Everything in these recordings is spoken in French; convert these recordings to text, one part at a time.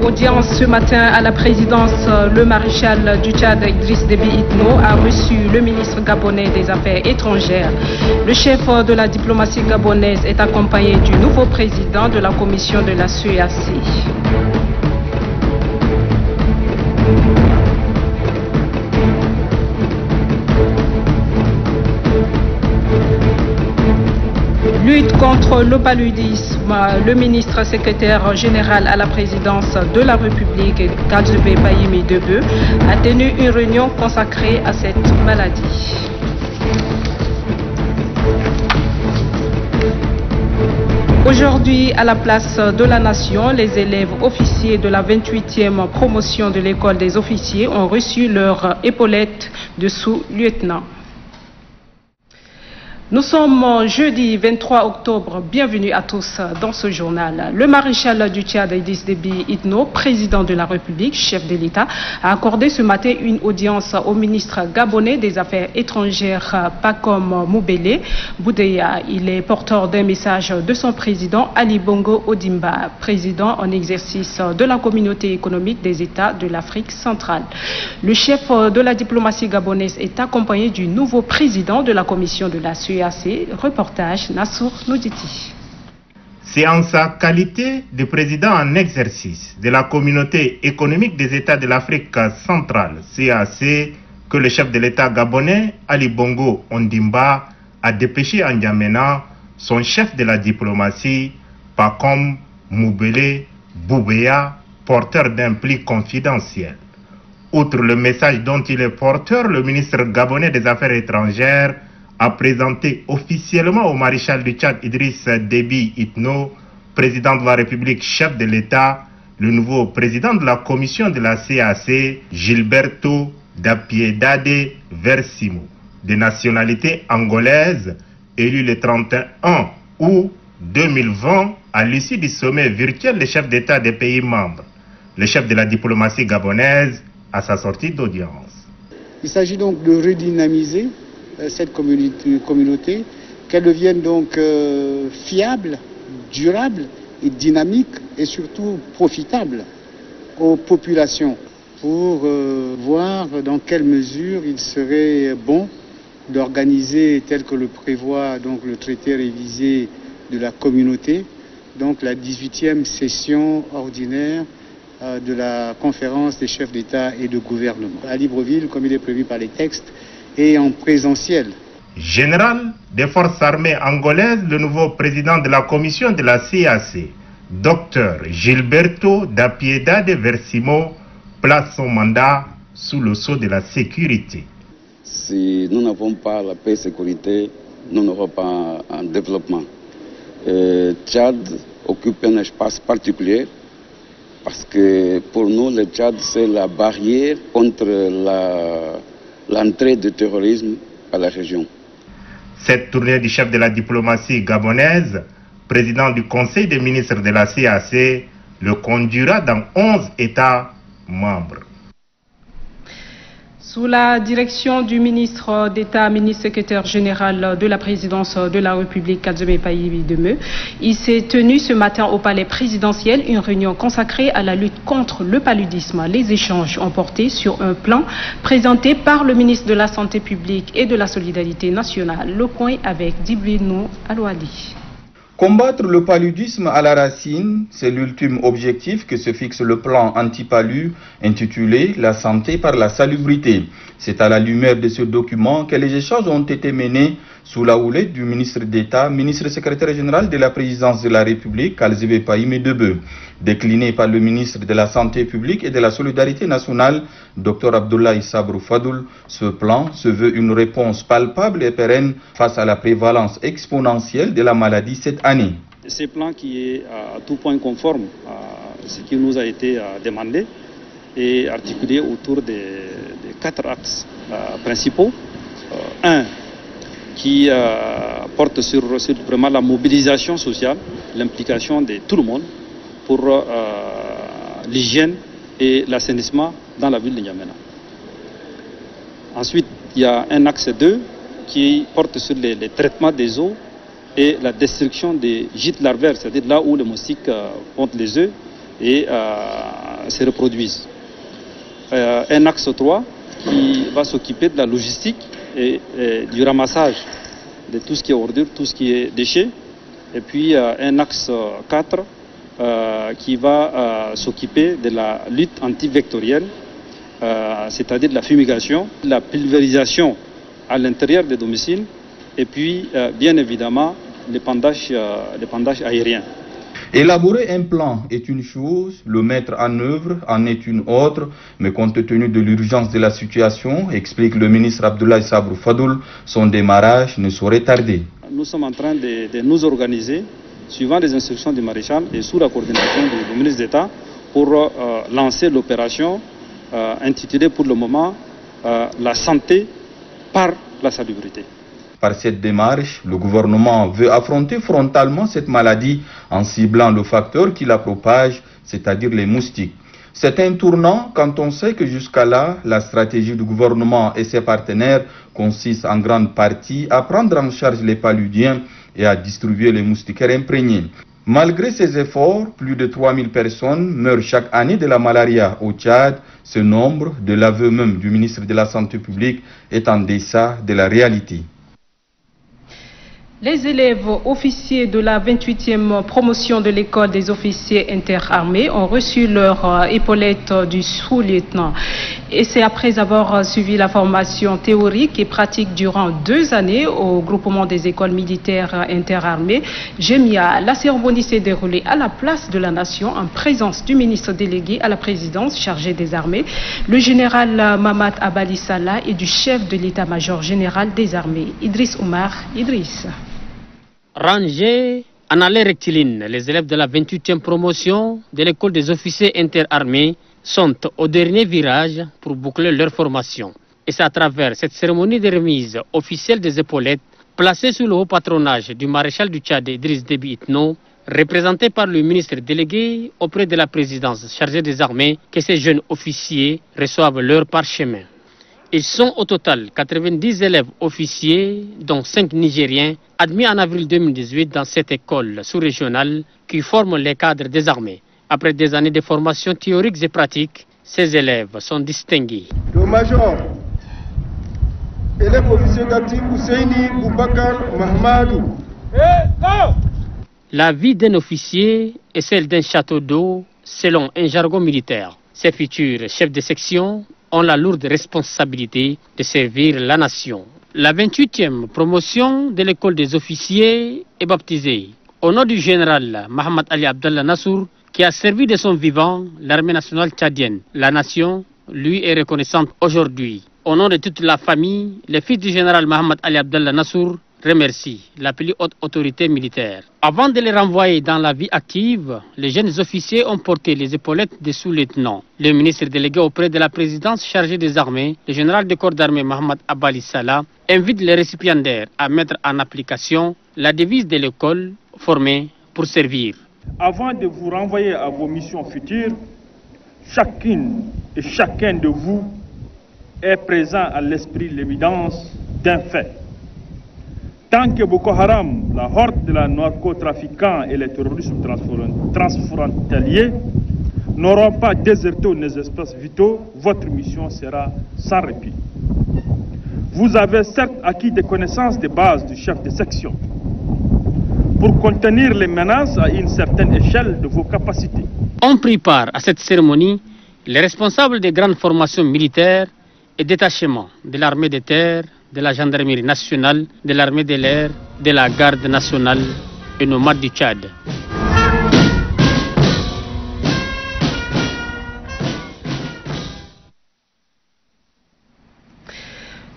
Audience ce matin à la présidence, le maréchal du Tchad Idriss Déby Itno a reçu le ministre gabonais des Affaires étrangères. Le chef de la diplomatie gabonaise est accompagné du nouveau président de la commission de la CEAC. Lutte contre le paludisme, le ministre secrétaire général à la présidence de la République, Kadzebe Bayimi Debe, a tenu une réunion consacrée à cette maladie. Aujourd'hui, à la place de la Nation, les élèves officiers de la 28e promotion de l'école des officiers ont reçu leur épaulette de sous-lieutenant. Nous sommes jeudi 23 octobre. Bienvenue à tous dans ce journal. Le maréchal du Tchad Idriss Déby Itno, président de la République, chef de l'État, a accordé ce matin une audience au ministre gabonais des Affaires étrangères, Pacome Moubele Boudeya. Il est porteur d'un message de son président Ali Bongo Ondimba, président en exercice de la communauté économique des États de l'Afrique centrale. Le chef de la diplomatie gabonaise est accompagné du nouveau président de la commission de la CEAC. Reportage Nassour Nouditi. C'est en sa qualité de président en exercice de la communauté économique des États de l'Afrique centrale, CAC, que le chef de l'État gabonais, Ali Bongo Ondimba, a dépêché en N'Djamena son chef de la diplomatie, Pacome Moubele Boudeya, porteur d'un pli confidentiel. Outre le message dont il est porteur, le ministre gabonais des Affaires étrangères a présenté officiellement au maréchal du Tchad Idriss Déby Itno, président de la République, chef de l'État, le nouveau président de la commission de la CAC, Gilberto da Piedade Versimo, de nationalité angolaise, élu le 31 août 2020 à l'issue du sommet virtuel des chefs d'État des pays membres. Le chef de la diplomatie gabonaise à sa sortie d'audience. Il s'agit donc de redynamiser cette communauté, qu'elle devienne donc fiable, durable et dynamique et surtout profitable aux populations pour voir dans quelle mesure il serait bon d'organiser, tel que le prévoit donc le traité révisé de la communauté, donc la 18e session ordinaire de la conférence des chefs d'État et de gouvernement à Libreville, comme il est prévu par les textes, et en présentiel. Général des forces armées angolaises, le nouveau président de la commission de la CAC, Dr Gilberto da Piedade Versimo, place son mandat sous le sceau de la sécurité. Si nous n'avons pas la paix et la sécurité, nous n'aurons pas un développement. Tchad occupe un espace particulier parce que pour nous, le Tchad, c'est la barrière contre l'entrée du terrorisme à la région. Cette tournée du chef de la diplomatie gabonaise, président du Conseil des ministres de la CAC, le conduira dans 11 États membres. Sous la direction du ministre d'État, ministre secrétaire général de la présidence de la République, Kadzebe Bayimi Debe, il s'est tenu ce matin au palais présidentiel une réunion consacrée à la lutte contre le paludisme. Les échanges ont porté sur un plan présenté par le ministre de la Santé publique et de la Solidarité nationale. Le point avec Diblinou Alouali. Combattre le paludisme à la racine, c'est l'ultime objectif que se fixe le plan anti-palu intitulé « La santé par la salubrité ». C'est à la lumière de ce document que les échanges ont été menés sous la houlette du ministre d'État, ministre secrétaire général de la présidence de la République, Kadzebe Bayimi Debe. Décliné par le ministre de la Santé publique et de la Solidarité nationale, Dr Abdoulaye Sabrou Fadoul, ce plan se veut une réponse palpable et pérenne face à la prévalence exponentielle de la maladie cette année. Ce plan qui est à tout point conforme à ce qui nous a été demandé est articulé autour des 4 axes principaux. Un qui porte sur vraiment la mobilisation sociale, l'implication de tout le monde pour l'hygiène et l'assainissement dans la ville de N'Djamena. Ensuite, il y a un axe 2 qui porte sur les traitements des eaux et la destruction des gîtes larvaires, c'est-à-dire là où les moustiques pondent les œufs, et se reproduisent. Un axe 3 qui va s'occuper de la logistique et du ramassage de tout ce qui est ordure, tout ce qui est déchets. Et puis un axe 4 qui va s'occuper de la lutte antivectorielle, c'est-à-dire de la fumigation, de la pulvérisation à l'intérieur des domiciles, et puis bien évidemment l'épandage aérien. Élaborer un plan est une chose, le mettre en œuvre en est une autre, mais compte tenu de l'urgence de la situation, explique le ministre Abdoulaye Sabrou Fadoul, son démarrage ne saurait tarder. Nous sommes en train de nous organiser, suivant les instructions du maréchal et sous la coordination du ministre d'État, pour lancer l'opération intitulée pour le moment la santé par la salubrité. Par cette démarche, le gouvernement veut affronter frontalement cette maladie en ciblant le facteur qui la propage, c'est-à-dire les moustiques. C'est un tournant quand on sait que jusqu'à là, la stratégie du gouvernement et ses partenaires consiste en grande partie à prendre en charge les paludiens et à distribuer les moustiquaires imprégnés. Malgré ces efforts, plus de 3000 personnes meurent chaque année de la malaria au Tchad. Ce nombre, de l'aveu même du ministre de la Santé publique, est en deçà de la réalité. Les élèves officiers de la 28e promotion de l'école des officiers interarmés ont reçu leur épaulette du sous-lieutenant. Et c'est après avoir suivi la formation théorique et pratique durant 2 années au groupement des écoles militaires interarmées, GEMIA. La cérémonie s'est déroulée à la place de la Nation en présence du ministre délégué à la présidence chargé des armées, le général Mamad Abali Salah et du chef de l'état-major général des armées, Idriss Oumar. Idriss. Rangés en allée rectiligne, les élèves de la 28e promotion de l'école des officiers interarmés sont au dernier virage pour boucler leur formation. Et c'est à travers cette cérémonie de remise officielle des épaulettes, placée sous le haut patronage du maréchal du Tchad Idriss Déby Itno, représenté par le ministre délégué auprès de la présidence chargée des armées, que ces jeunes officiers reçoivent leur parchemin. Ils sont au total 90 élèves officiers, dont 5 Nigériens, admis en avril 2018 dans cette école sous-régionale qui forme les cadres des armées. Après des années de formation théoriques et pratiques, ces élèves sont distingués. Le major, élève officier d'actif Ousseini Boubacar Mahmadou. La vie d'un officier est celle d'un château d'eau, selon un jargon militaire. Ces futurs chefs de section ont la lourde responsabilité de servir la nation. La 28e promotion de l'école des officiers est baptisée au nom du général Mohamed Ali Abdallah Nassour, qui a servi de son vivant l'armée nationale tchadienne. La nation lui est reconnaissante aujourd'hui. Au nom de toute la famille, les fils du général Mohamed Ali Abdallah Nassour remercie la plus haute autorité militaire. Avant de les renvoyer dans la vie active, les jeunes officiers ont porté les épaulettes des sous-lieutenants. Le ministre délégué auprès de la présidence chargée des armées, le général de corps d'armée Mohamed Abali Salah, invite les récipiendaires à mettre en application la devise de l'école formée pour servir. Avant de vous renvoyer à vos missions futures, chacune et chacun de vous est présent à l'esprit l'évidence d'un fait. Tant que Boko Haram, la horde de la narcotrafiquants et les terroristes transfrontaliers n'auront pas déserté nos espaces vitaux, votre mission sera sans répit. Vous avez certes acquis des connaissances de base du chef de section pour contenir les menaces à une certaine échelle de vos capacités. On prit part à cette cérémonie les responsables des grandes formations militaires et détachements de l'armée de terre, de la gendarmerie nationale, de l'armée de l'air, de la garde nationale et nomades du Tchad.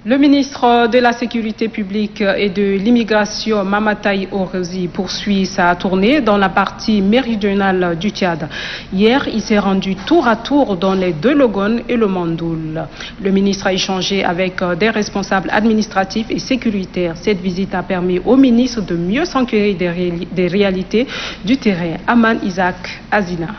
Le ministre de la Sécurité publique et de l'immigration, Mamataï Orozi, poursuit sa tournée dans la partie méridionale du Tchad. Hier, il s'est rendu tour à tour dans les deux Logone et le Mandoul. Le ministre a échangé avec des responsables administratifs et sécuritaires. Cette visite a permis au ministre de mieux s'enquérir des réalités du terrain. Aman Isaac Azina.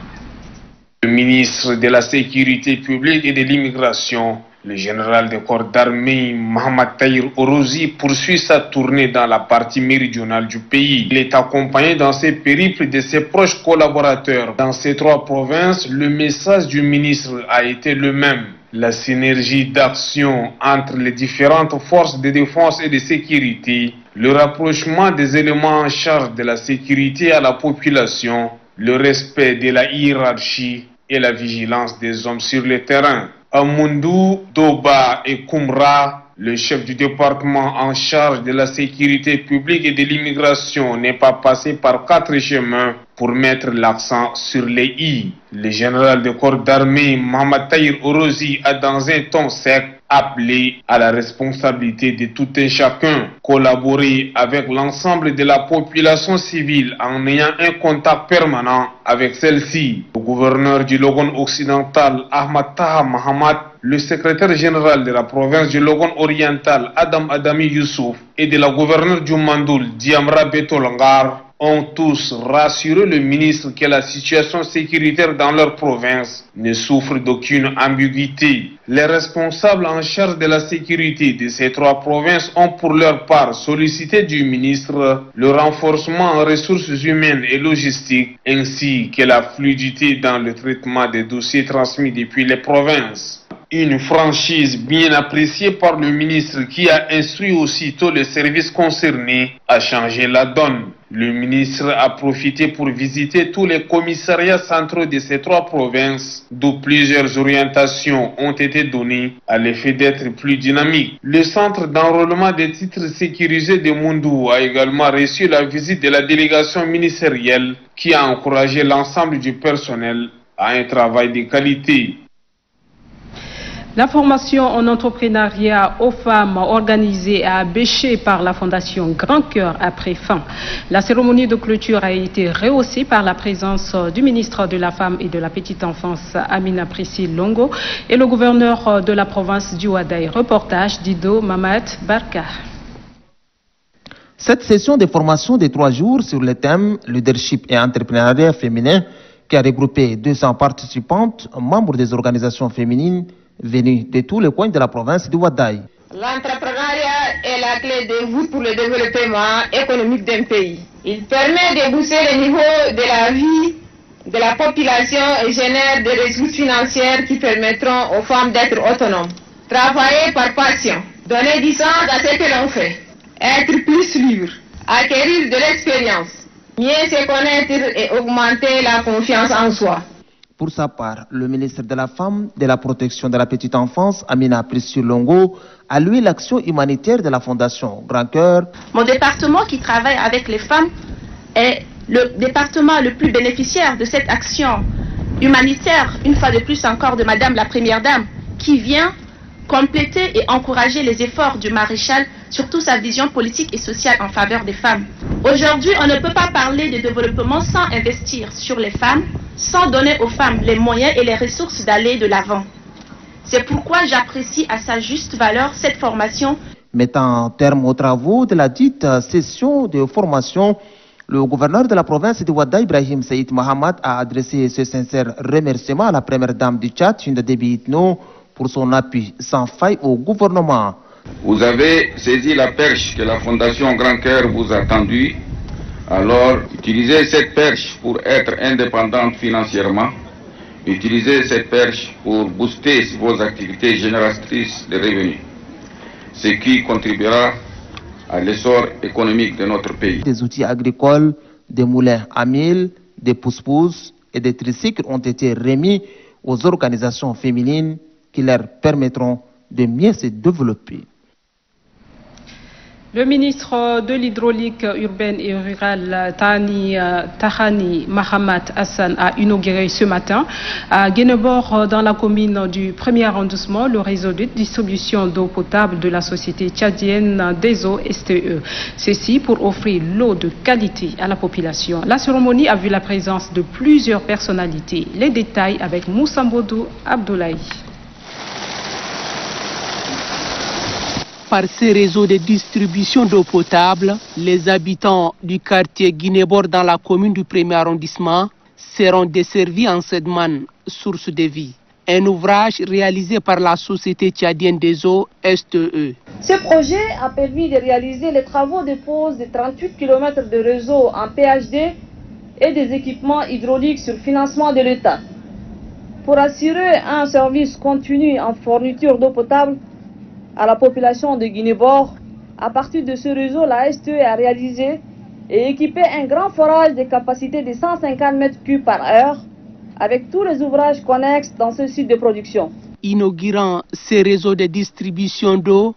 Le ministre de la Sécurité publique et de l'immigration Le général des corps d'armée Mohamed Tahir Orozi poursuit sa tournée dans la partie méridionale du pays. Il est accompagné dans ses périples de ses proches collaborateurs. Dans ces 3 provinces, le message du ministre a été le même. La synergie d'action entre les différentes forces de défense et de sécurité, le rapprochement des éléments en charge de la sécurité à la population, le respect de la hiérarchie et la vigilance des hommes sur le terrain. Amoundou, Doba et Koumra, le chef du département en charge de la sécurité publique et de l'immigration, n'est pas passé par 4 chemins pour mettre l'accent sur les I. Le général de corps d'armée Mohamed Tahir Orozi a dans un ton sec appelé à la responsabilité de tout un chacun, collaborer avec l'ensemble de la population civile en ayant un contact permanent avec celle-ci. Le gouverneur du Logon occidental Ahmad Taha Mahamad, le secrétaire général de la province du Logon oriental Adam Adami Youssouf et de la gouverneure du Mandoul Diamra Betolangar ont tous rassuré le ministre que la situation sécuritaire dans leur province ne souffre d'aucune ambiguïté. Les responsables en charge de la sécurité de ces 3 provinces ont pour leur part sollicité du ministre le renforcement en ressources humaines et logistiques ainsi que la fluidité dans le traitement des dossiers transmis depuis les provinces. Une franchise bien appréciée par le ministre qui a instruit aussitôt les services concernés à changer la donne. Le ministre a profité pour visiter tous les commissariats centraux de ces 3 provinces, d'où plusieurs orientations ont été données à l'effet d'être plus dynamique. Le centre d'enrôlement des titres sécurisés de Moundou a également reçu la visite de la délégation ministérielle qui a encouragé l'ensemble du personnel à un travail de qualité. La formation en entrepreneuriat aux femmes organisée à Béché par la Fondation Grand Cœur a pris fin. La cérémonie de clôture a été rehaussée par la présence du ministre de la Femme et de la Petite Enfance, Amina Priscille Longo, et le gouverneur de la province du Ouadaï. Reportage d'Ido Mamad Barka. Cette session de formation de 3 jours sur le thème leadership et entrepreneuriat féminin, qui a regroupé 200 participantes, membres des organisations féminines, venus de tous les coins de la province du Ouadaï. L'entrepreneuriat est la clé de voûte pour le développement économique d'un pays. Il permet de booster le niveau de la vie de la population et génère des ressources financières qui permettront aux femmes d'être autonomes. Travailler par passion, donner du sens à ce que l'on fait, être plus libre, acquérir de l'expérience, mieux se connaître et augmenter la confiance en soi. Pour sa part, le ministre de la Femme, de la Protection de la Petite Enfance, Amina Priscille Longo, a loué l'action humanitaire de la Fondation Grand Cœur. Mon département qui travaille avec les femmes est le département le plus bénéficiaire de cette action humanitaire, une fois de plus encore de Madame la Première Dame, qui vient compléter et encourager les efforts du maréchal, surtout sa vision politique et sociale en faveur des femmes. Aujourd'hui, on ne peut pas parler de développement sans investir sur les femmes, sans donner aux femmes les moyens et les ressources d'aller de l'avant. C'est pourquoi j'apprécie à sa juste valeur cette formation. Mettant terme aux travaux de la dite session de formation, le gouverneur de la province de Ouadaï, Ibrahim Saïd Mohamed, a adressé ce sincère remerciement à la première dame du Tchad, Chinda Déby Itno, pour son appui sans faille au gouvernement. Vous avez saisi la perche que la Fondation Grand Cœur vous a tendue. Alors, utilisez cette perche pour être indépendante financièrement. Utilisez cette perche pour booster vos activités génératrices de revenus, ce qui contribuera à l'essor économique de notre pays. Des outils agricoles, des moulins à mil, des pousse-pousse et des tricycles ont été remis aux organisations féminines qui leur permettront de mieux se développer. Le ministre de l'Hydraulique urbaine et rurale, Tahani Mahamat Hassan, a inauguré ce matin à Guénebor, dans la commune du 1er arrondissement, le réseau de distribution d'eau potable de la société tchadienne des eaux STE. Ceci pour offrir l'eau de qualité à la population. La cérémonie a vu la présence de plusieurs personnalités. Les détails avec Moussa Mbodou Abdoulaye. Par ces réseaux de distribution d'eau potable, les habitants du quartier Guinébor dans la commune du 1er arrondissement seront desservis en Sedman, source de vie. un ouvrage réalisé par la Société tchadienne des eaux STE. Ce projet a permis de réaliser les travaux de pose de 38 km de réseau en PHD et des équipements hydrauliques sur financement de l'État. Pour assurer un service continu en fourniture d'eau potable à la population de Guinée-Bord, à partir de ce réseau, la STE a réalisé et équipé un grand forage de capacité de 150 m3 par heure, avec tous les ouvrages connexes dans ce site de production. Inaugurant ces réseaux de distribution d'eau,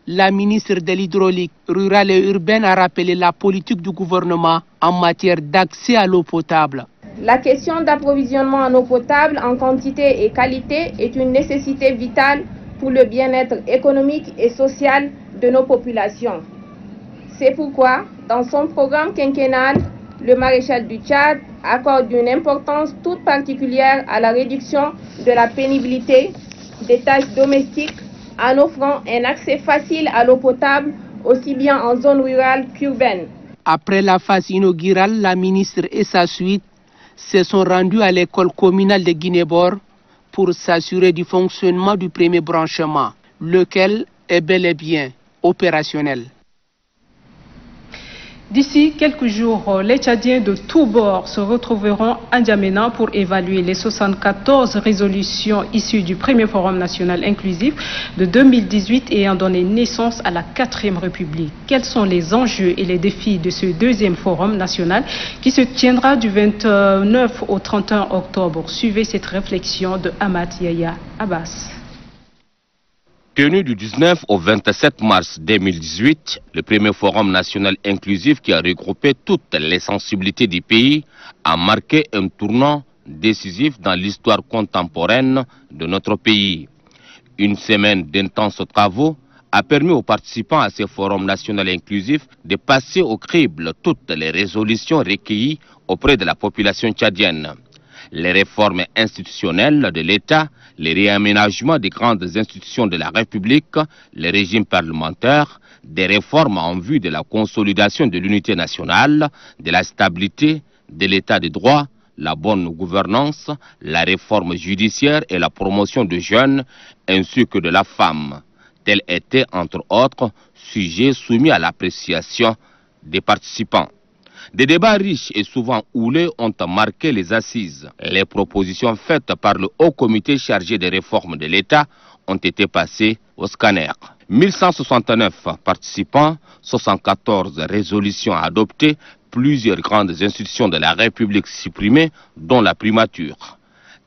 la ministre de l'Hydraulique rurale et urbaine a rappelé la politique du gouvernement en matière d'accès à l'eau potable. La question d'approvisionnement en eau potable en quantité et qualité est une nécessité vitale pour le bien-être économique et social de nos populations. C'est pourquoi, dans son programme quinquennal, le maréchal du Tchad accorde une importance toute particulière à la réduction de la pénibilité des tâches domestiques en offrant un accès facile à l'eau potable aussi bien en zone rurale qu'urbaine. Après la phase inaugurale, la ministre et sa suite se sont rendus à l'école communale de Guinée-Bord pour s'assurer du fonctionnement du premier branchement, lequel est bel et bien opérationnel. D'ici quelques jours, les Tchadiens de tous bords se retrouveront à N'Djamena pour évaluer les 74 résolutions issues du premier Forum national inclusif de 2018 ayant donné naissance à la 4e République. Quels sont les enjeux et les défis de ce deuxième Forum national qui se tiendra du 29 au 31 octobre? Suivez cette réflexion de Ahmad Yaya Abbas. Tenu du 19 au 27 mars 2018, le premier Forum national inclusif qui a regroupé toutes les sensibilités du pays a marqué un tournant décisif dans l'histoire contemporaine de notre pays. Une semaine d'intenses travaux a permis aux participants à ce Forum national inclusif de passer au crible toutes les résolutions recueillies auprès de la population tchadienne. Les réformes institutionnelles de l'État, les réaménagements des grandes institutions de la République, les régimes parlementaires, des réformes en vue de la consolidation de l'unité nationale, de la stabilité, de l'état de droit, la bonne gouvernance, la réforme judiciaire et la promotion des jeunes, ainsi que de la femme. Tels étaient, entre autres, sujets soumis à l'appréciation des participants. Des débats riches et souvent houleux ont marqué les assises. Les propositions faites par le Haut Comité chargé des réformes de l'État ont été passées au scanner. 1169 participants, 74 résolutions adoptées, plusieurs grandes institutions de la République supprimées, dont la primature.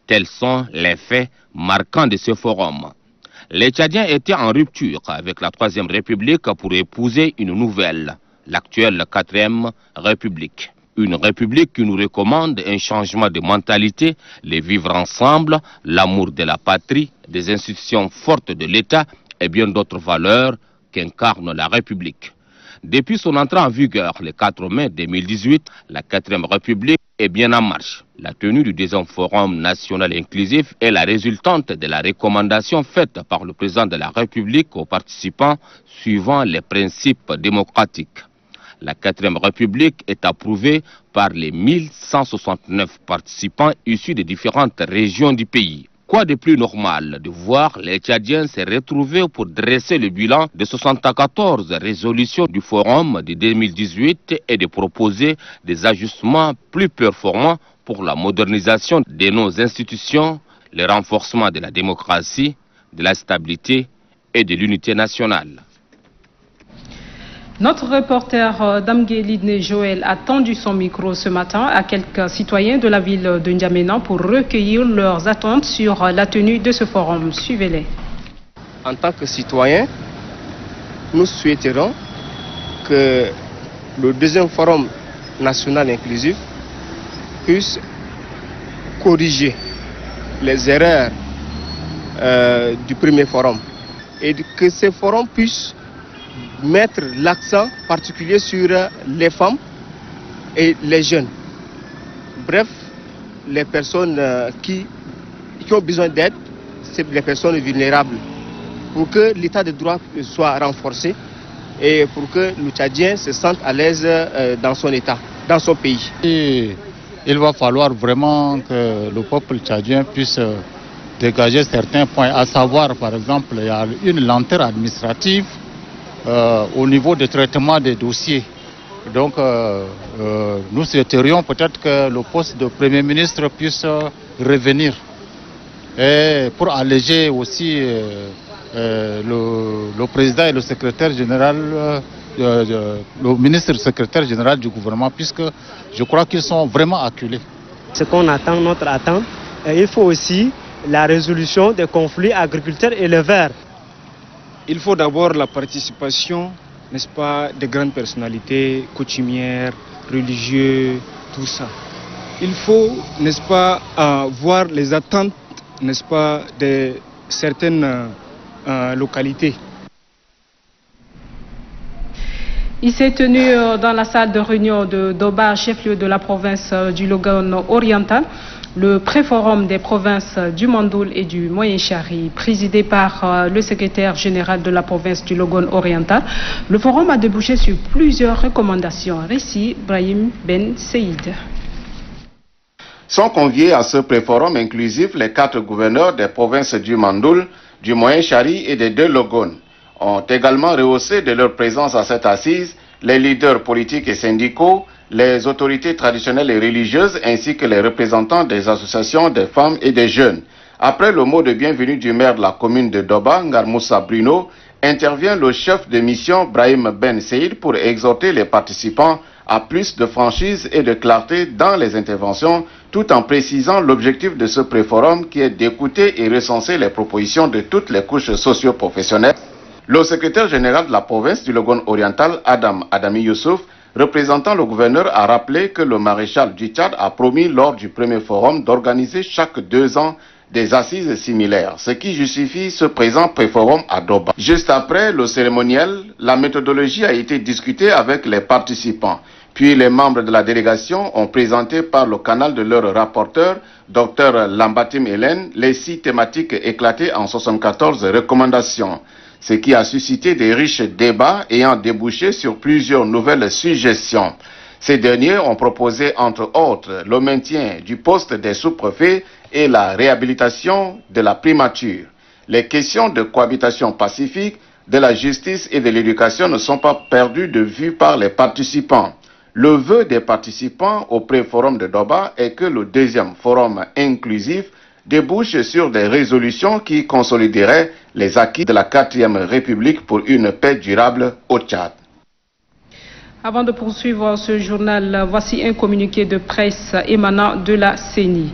Tels sont les faits marquants de ce forum. Les Tchadiens étaient en rupture avec la 3e République pour épouser une nouvelle, l'actuelle 4e République. Une République qui nous recommande un changement de mentalité, le vivre ensemble, l'amour de la patrie, des institutions fortes de l'État et bien d'autres valeurs qu'incarne la République. Depuis son entrée en vigueur le 4 mai 2018, la 4e République est bien en marche. La tenue du 2e Forum national inclusif est la résultante de la recommandation faite par le président de la République aux participants suivant les principes démocratiques. La 4e République est approuvée par les 1169 participants issus des différentes régions du pays. Quoi de plus normal de voir les Tchadiens se retrouver pour dresser le bilan de 74 résolutions du Forum de 2018 et de proposer des ajustements plus performants pour la modernisation de nos institutions, le renforcement de la démocratie, de la stabilité et de l'unité nationale. Notre reporter Damgué Joël a tendu son micro ce matin à quelques citoyens de la ville de N'Djamena pour recueillir leurs attentes sur la tenue de ce forum. Suivez-les. En tant que citoyens, nous souhaiterons que le 2e forum national inclusif puisse corriger les erreurs du premier forum et que ce forum puisse mettre l'accent particulier sur les femmes et les jeunes. Bref, les personnes qui ont besoin d'aide, c'est les personnes vulnérables. Pour que l'état de droit soit renforcé et pour que le Tchadien se sente à l'aise dans son état, dans son pays. Et il va falloir vraiment que le peuple tchadien puisse dégager certains points, à savoir par exemple il y a une lenteur administrative au niveau du traitement des dossiers. Donc nous souhaiterions peut-être que le poste de Premier ministre puisse revenir et pour alléger aussi le président et le secrétaire général, le ministre secrétaire général du gouvernement, puisque je crois qu'ils sont vraiment acculés. Ce qu'on attend, notre attente, il faut aussi la résolution des conflits agriculteurs-éleveurs. Il faut d'abord la participation, n'est-ce pas, de grandes personnalités coutumières, religieuses, tout ça. Il faut, n'est-ce pas, voir les attentes, n'est-ce pas, de certaines localités. Il s'est tenu dans la salle de réunion de Doba, chef-lieu de la province du Logone oriental, le pré-forum des provinces du Mandoul et du Moyen-Chari, présidé par le secrétaire général de la province du Logone oriental. Le forum a débouché sur plusieurs recommandations. Récit Brahim Ben Seïd. Sont conviés à ce pré-forum inclusif les 4 gouverneurs des provinces du Mandoul, du Moyen-Chari et des 2 Logones. Ont également rehaussé de leur présence à cette assise les leaders politiques et syndicaux, les autorités traditionnelles et religieuses ainsi que les représentants des associations des femmes et des jeunes. Après le mot de bienvenue du maire de la commune de Doba, Ngarmoussa Bruno, intervient le chef de mission Brahim Ben Seïd pour exhorter les participants à plus de franchise et de clarté dans les interventions, tout en précisant l'objectif de ce pré-forum qui est d'écouter et recenser les propositions de toutes les couches socio-professionnelles. Le secrétaire général de la province du Logone oriental, Adami Youssouf, représentant le gouverneur, a rappelé que le maréchal du Tchad a promis lors du premier forum d'organiser chaque 2 ans des assises similaires, ce qui justifie ce présent pré-forum à Doba. Juste après le cérémoniel, la méthodologie a été discutée avec les participants. Puis les membres de la délégation ont présenté par le canal de leur rapporteur, Dr Lambatim Hélène, les 6 thématiques éclatées en 74 recommandations, ce qui a suscité des riches débats ayant débouché sur plusieurs nouvelles suggestions. Ces derniers ont proposé entre autres le maintien du poste des sous-préfets et la réhabilitation de la primature. Les questions de cohabitation pacifique, de la justice et de l'éducation ne sont pas perdues de vue par les participants. Le vœu des participants au pré-forum de Doba est que le 2e forum inclusif débouche sur des résolutions qui consolideraient les acquis de la 4e République pour une paix durable au Tchad. Avant de poursuivre ce journal, voici un communiqué de presse émanant de la CENI.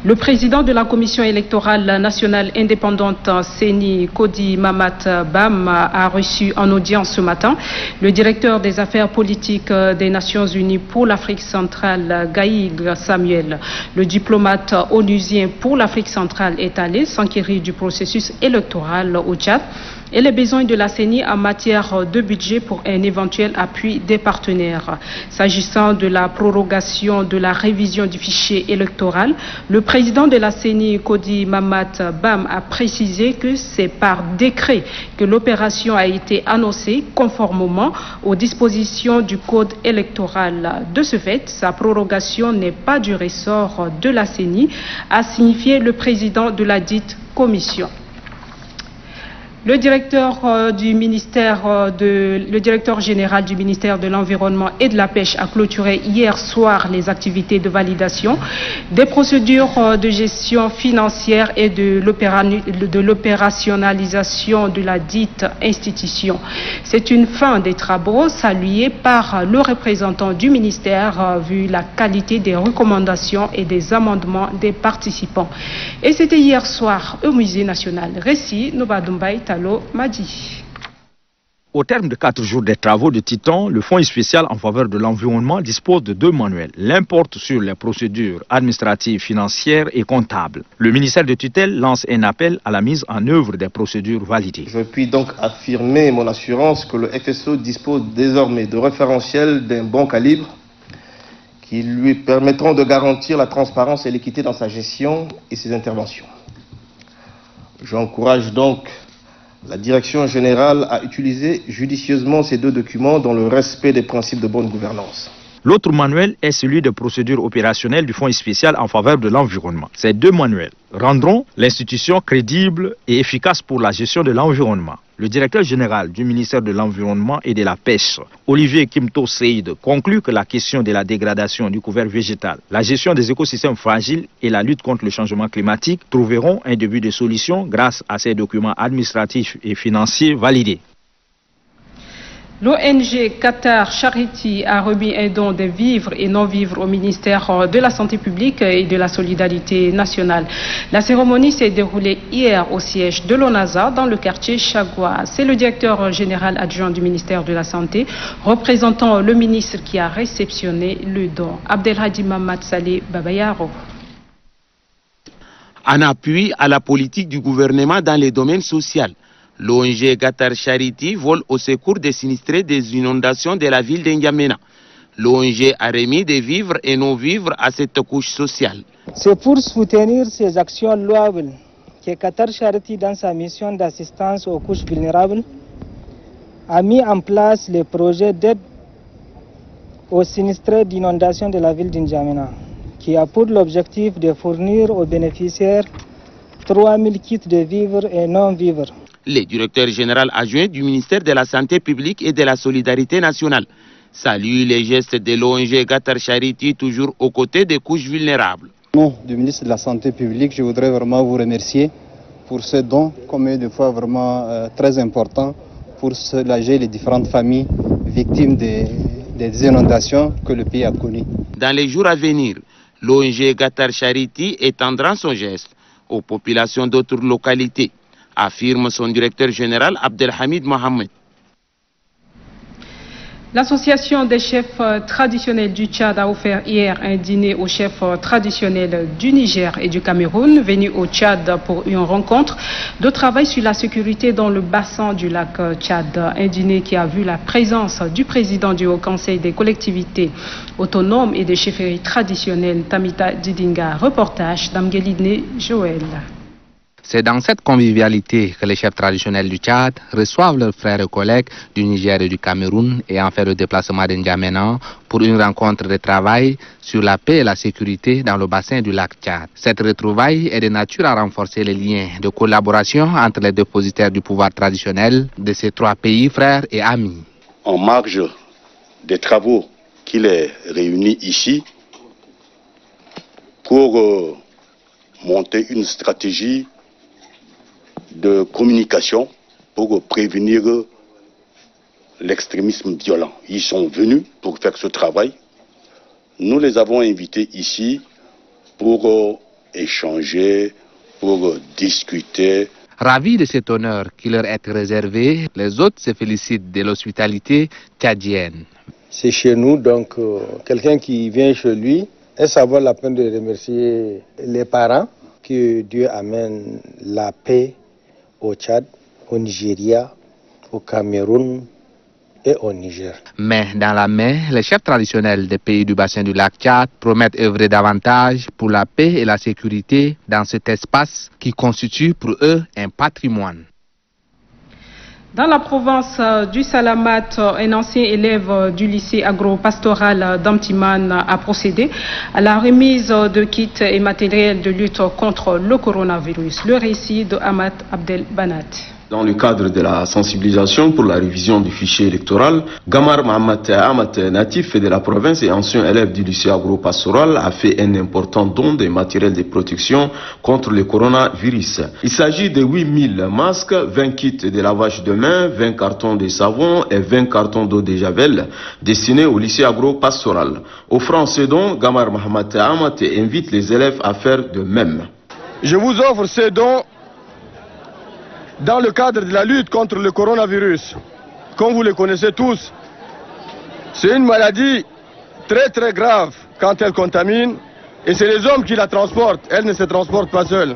Le président de la Commission électorale nationale indépendante CENI, Kodi Mamat Bam, a reçu en audience ce matin le directeur des affaires politiques des Nations Unies pour l'Afrique centrale, Gaïg Samuel. Le diplomate onusien pour l'Afrique centrale est allé s'enquérir du processus électoral au Tchad et les besoins de la CENI en matière de budget pour un éventuel appui des partenaires. S'agissant de la prorogation de la révision du fichier électoral, le président de la CENI, Kodi Mamat Bam, a précisé que c'est par décret que l'opération a été annoncée conformément aux dispositions du code électoral. De ce fait, sa prorogation n'est pas du ressort de la CENI, a signifié le président de la dite commission. Le directeur général du ministère de l'Environnement et de la Pêche a clôturé hier soir les activités de validation des procédures de gestion financière et de l'opérationnalisation de la dite institution. C'est une fin des travaux saluée par le représentant du ministère vu la qualité des recommandations et des amendements des participants. Et c'était hier soir au Musée national. Récit Nobadumbaï Talo Madi. Au terme de 4 jours de travaux de Titan, le Fonds spécial en faveur de l'environnement dispose de 2 manuels. L'un porte sur les procédures administratives, financières et comptables. Le ministère de tutelle lance un appel à la mise en œuvre des procédures validées. Je puis donc affirmer mon assurance que le FSO dispose désormais de référentiels d'un bon calibre qui lui permettront de garantir la transparence et l'équité dans sa gestion et ses interventions. J'encourage donc la direction générale à utiliser judicieusement ces 2 documents dans le respect des principes de bonne gouvernance. L'autre manuel est celui de procédure opérationnelle du Fonds spécial en faveur de l'environnement. Ces deux manuels rendront l'institution crédible et efficace pour la gestion de l'environnement. Le directeur général du ministère de l'Environnement et de la Pêche, Olivier Kimto Seyd, conclut que la question de la dégradation du couvert végétal, la gestion des écosystèmes fragiles et la lutte contre le changement climatique trouveront un début de solution grâce à ces documents administratifs et financiers validés. L'ONG Qatar Charity a remis un don de vivres et non-vivres au ministère de la Santé publique et de la Solidarité nationale. La cérémonie s'est déroulée hier au siège de l'ONASA dans le quartier Chagua. C'est le directeur général adjoint du ministère de la Santé, représentant le ministre, qui a réceptionné le don. Abdelhadi Mamad Saleh Babayaro. En appui à la politique du gouvernement dans les domaines sociaux, l'ONG Qatar Charity vole au secours des sinistrés des inondations de la ville d'Ndiamena. L'ONG a remis des vivres et non-vivres à cette couche sociale. C'est pour soutenir ces actions louables que Qatar Charity, dans sa mission d'assistance aux couches vulnérables, a mis en place le projet d'aide aux sinistrés d'inondations de la ville d'Ndiamena, qui a pour l'objectif de fournir aux bénéficiaires 3000 kits de vivres et non-vivres. Le directeur général adjoint du ministère de la Santé publique et de la Solidarité nationale salue les gestes de l'ONG Qatar Charity, toujours aux côtés des couches vulnérables. Au nom du ministre de la Santé publique, je voudrais vraiment vous remercier pour ce don, combien de fois vraiment très important pour soulager les différentes familles victimes des inondations que le pays a connues. Dans les jours à venir, l'ONG Qatar Charity étendra son geste aux populations d'autres localités, affirme son directeur général Abdelhamid Mohamed. L'association des chefs traditionnels du Tchad a offert hier un dîner aux chefs traditionnels du Niger et du Cameroun venus au Tchad pour une rencontre de travail sur la sécurité dans le bassin du lac Tchad. Un dîner qui a vu la présence du président du Haut Conseil des collectivités autonomes et des chefferies traditionnelles, Tamita Didinga. Reportage d'Amgeline Joël. C'est dans cette convivialité que les chefs traditionnels du Tchad reçoivent leurs frères et collègues du Niger et du Cameroun ayant fait le déplacement d'Ndiamena pour une rencontre de travail sur la paix et la sécurité dans le bassin du lac Tchad. Cette retrouvaille est de nature à renforcer les liens de collaboration entre les dépositaires du pouvoir traditionnel de ces trois pays frères et amis. En marge des travaux qui les réunissent ici pour monter une stratégie de communication pour prévenir l'extrémisme violent. Ils sont venus pour faire ce travail. Nous les avons invités ici pour échanger, pour discuter. Ravis de cet honneur qui leur est réservé, les autres se félicitent de l'hospitalité tchadienne. C'est chez nous, donc quelqu'un qui vient chez lui, et ça vaut la peine de remercier les parents, que Dieu amène la paix au Tchad, au Nigeria, au Cameroun et au Niger. Mais dans la main, les chefs traditionnels des pays du bassin du lac Tchad promettent œuvrer davantage pour la paix et la sécurité dans cet espace qui constitue pour eux un patrimoine. Dans la province du Salamat, un ancien élève du lycée agro-pastoral d'Amtiman a procédé à la remise de kits et matériel de lutte contre le coronavirus. Le récit de Ahmad Abdel Banat. Dans le cadre de la sensibilisation pour la révision du fichier électoral, Gamar Mohamed Amat, natif de la province et ancien élève du lycée agro-pastoral, a fait un important don de matériel de protection contre le coronavirus. Il s'agit de 8000 masques, 20 kits de lavage de mains, 20 cartons de savon et 20 cartons d'eau de javel destinés au lycée agro-pastoral. Offrant ce don, Gamar Mohamed Amat invite les élèves à faire de même. Je vous offre ce don dans le cadre de la lutte contre le coronavirus. Comme vous le connaissez tous, c'est une maladie très très grave quand elle contamine, et c'est les hommes qui la transportent, elle ne se transporte pas seule.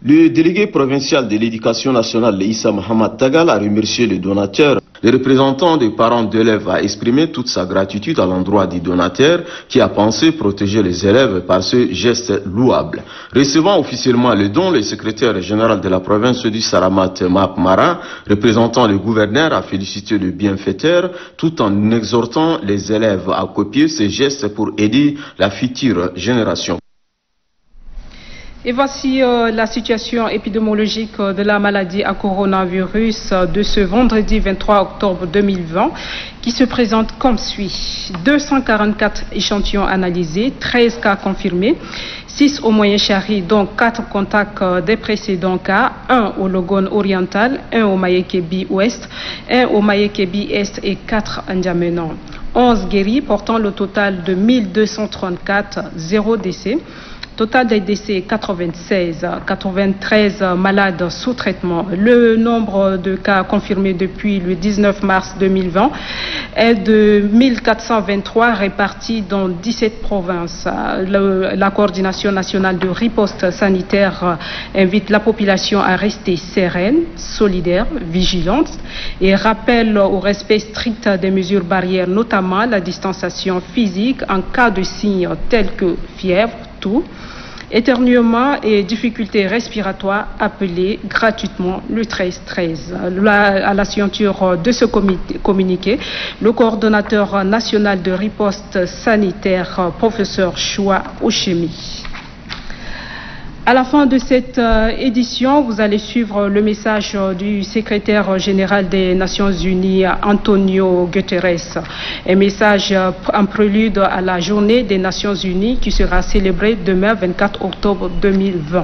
Le délégué provincial de l'éducation nationale, Issa Mohamed Tagal, a remercié les donateurs Le représentant des parents d'élèves a exprimé toute sa gratitude à l'endroit du donateur qui a pensé protéger les élèves par ce geste louable. Recevant officiellement le don, le secrétaire général de la province du Saramat, Map Mara, représentant le gouverneur, a félicité le bienfaiteur tout en exhortant les élèves à copier ces gestes pour aider la future génération. Et voici la situation épidémiologique de la maladie à coronavirus de ce vendredi 23 octobre 2020 qui se présente comme suit. 244 échantillons analysés, 13 cas confirmés, 6 au Moyen-Chari, dont 4 contacts des précédents cas, 1 au Logone oriental, 1 au Mayekebi ouest, 1 au Mayekebi est et 4 en N'Djamena. 11 guéris portant le total de 1234, 0 décès. Total des décès 96, 93 malades sous traitement. Le nombre de cas confirmés depuis le 19 mars 2020 est de 1423 répartis dans 17 provinces. La coordination nationale de riposte sanitaire invite la population à rester sereine, solidaire, vigilante et rappelle au respect strict des mesures barrières, notamment la distanciation physique en cas de signes tels que fièvre, toux, éternuement et difficultés respiratoires, appelés gratuitement le 1313. À la signature de ce communiqué, le coordonnateur national de riposte sanitaire, professeur Choua Ochemi. À la fin de cette édition, vous allez suivre le message du secrétaire général des Nations Unies, Antonio Guterres. Un message en prélude à la journée des Nations Unies qui sera célébrée demain 24 octobre 2020.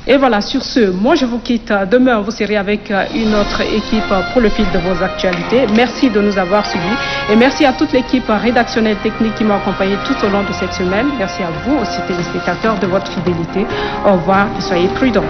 Et voilà, sur ce, moi je vous quitte. Demain, vous serez avec une autre équipe pour le fil de vos actualités. Merci de nous avoir suivis et merci à toute l'équipe rédactionnelle technique qui m'a accompagné tout au long de cette semaine. Merci à vous aussi téléspectateurs de votre fidélité. Au revoir et soyez prudents.